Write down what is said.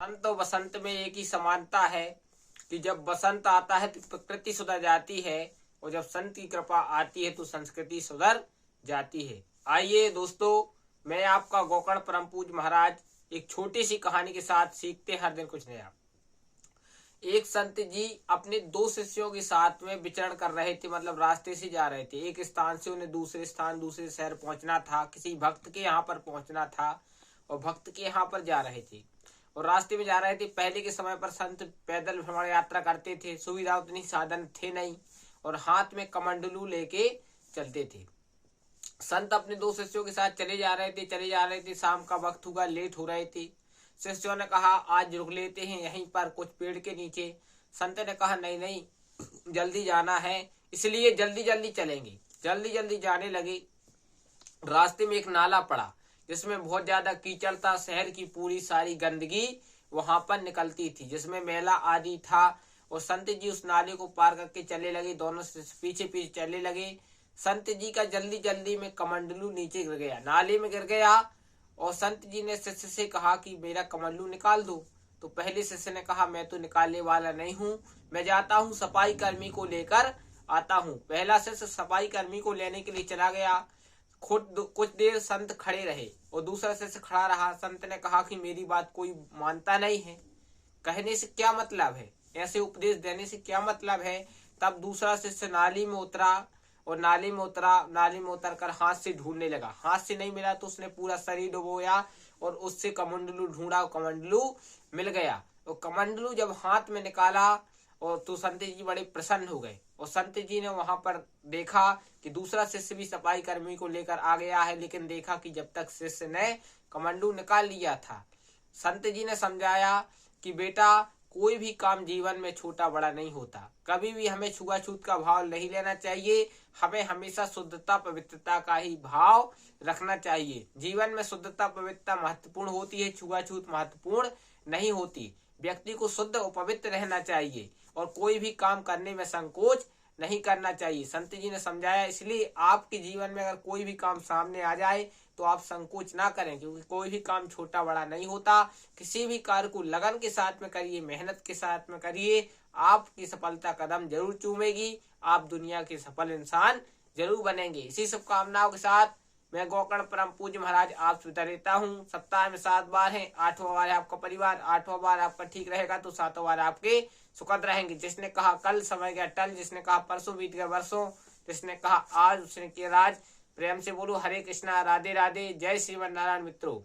संत और बसंत में एक ही समानता है कि जब बसंत आता है तो प्रकृति सुधर जाती है और जब संत की कृपा आती है तो संस्कृति सुधर जाती है। आइए दोस्तों, मैं आपका गोकर्ण परम पूज्य महाराज एक छोटी सी कहानी के साथ सीखते हैं हर दिन कुछ नया। एक संत जी अपने दो शिष्यों के साथ में विचरण कर रहे थे, मतलब रास्ते से जा रहे थे। एक स्थान से उन्हें दूसरे स्थान, दूसरे शहर पहुंचना था, किसी भक्त के यहाँ पर पहुंचना था और भक्त के यहाँ पर जा रहे थे और रास्ते में जा रहे थे। पहले के समय पर संत पैदल भ्रमण यात्रा करते थे, सुविधा उतनी साधन थे नहीं और हाथ में कमंडलू लेके चलते थे। संत अपने दो शिष्यों के साथ चले जा रहे थे। शाम का वक्त हुआ, लेट हो रहे थे। शिष्यों ने कहा आज रुक लेते हैं यहीं पर कुछ पेड़ के नीचे। संत ने कहा नहीं नहीं, जल्दी जाना है, इसलिए जल्दी जल्दी चलेंगे। जल्दी जल्दी जाने लगे। रास्ते में एक नाला पड़ा जिसमें बहुत ज्यादा कीचड़ था। शहर की पूरी सारी गंदगी वहां पर निकलती थी, जिसमें मेला आदि था। और संत जी उस नाले को पार करके चले लगे, दोनों पीछे पीछे चले लगे। संत जी का जल्दी जल्दी में कमंडलू नीचे गिर गया, नाले में गिर गया। और संत जी ने शिष्य से कहा कि मेरा कमंडलू निकाल दो। तो पहले शिष्य ने कहा मैं तो निकालने वाला नहीं हूँ, मैं जाता हूँ सफाई कर्मी को लेकर आता हूँ। पहला शिष्य सफाई कर्मी को लेने के लिए चला गया। खुद कुछ देर संत खड़े रहे और दूसरा शिष्य खड़ा रहा। संत ने कहा कि मेरी बात कोई मानता नहीं है, कहने से क्या मतलब है, ऐसे उपदेश देने से क्या मतलब है। तब दूसरा शिष्य नाली में उतरा और नाली में उतर कर हाथ से ढूंढने लगा। हाथ से नहीं मिला तो उसने पूरा शरीर डुबोया और उससे कमंडलू ढूंढा और कमंडलू मिल गया। और कमंडलू जब हाथ में निकाला और तो संत जी बड़े प्रसन्न हो गए। और संत जी ने वहां पर देखा कि दूसरा शिष्य भी सफाई कर्मी को लेकर आ गया है, लेकिन देखा कि जब तक शिष्य ने कमंडलू निकाल लिया था। संत जी ने समझाया कि बेटा कोई भी काम जीवन में छोटा बड़ा नहीं होता, कभी भी हमें छुआछूत का भाव नहीं लेना चाहिए। हमें हमेशा शुद्धता पवित्रता का ही भाव रखना चाहिए। जीवन में शुद्धता पवित्रता महत्वपूर्ण होती है, छुआछूत महत्वपूर्ण नहीं होती। व्यक्ति को शुद्ध और पवित्र रहना चाहिए और कोई भी काम करने में संकोच नहीं करना चाहिए। संत जी ने समझाया, इसलिए आपके जीवन में अगर कोई भी काम सामने आ जाए तो आप संकोच ना करें, क्योंकि कोई भी काम छोटा बड़ा नहीं होता। किसी भी कार्य को लगन के साथ में करिए, मेहनत के साथ में करिए, आपकी सफलता कदम जरूर चूमेगी। आप दुनिया के सफल इंसान जरूर बनेंगे। इसी शुभकामनाओं के साथ मैं गोकर्ण परम पूज्य महाराज आपसे विदा लेता हूँ। सप्ताह में 7 बार है, 8वां बार है आपका परिवार, 8वां बार आपका ठीक रहेगा तो 7वां बार आपके सुखद रहेंगे। जिसने कहा कल समय गया टल, जिसने कहा परसों बीत गया वर्षों, जिसने कहा आज उसने किया राज। प्रेम से बोलो हरे कृष्णा, राधे राधे, जय श्रीमन नारायण। मित्रों।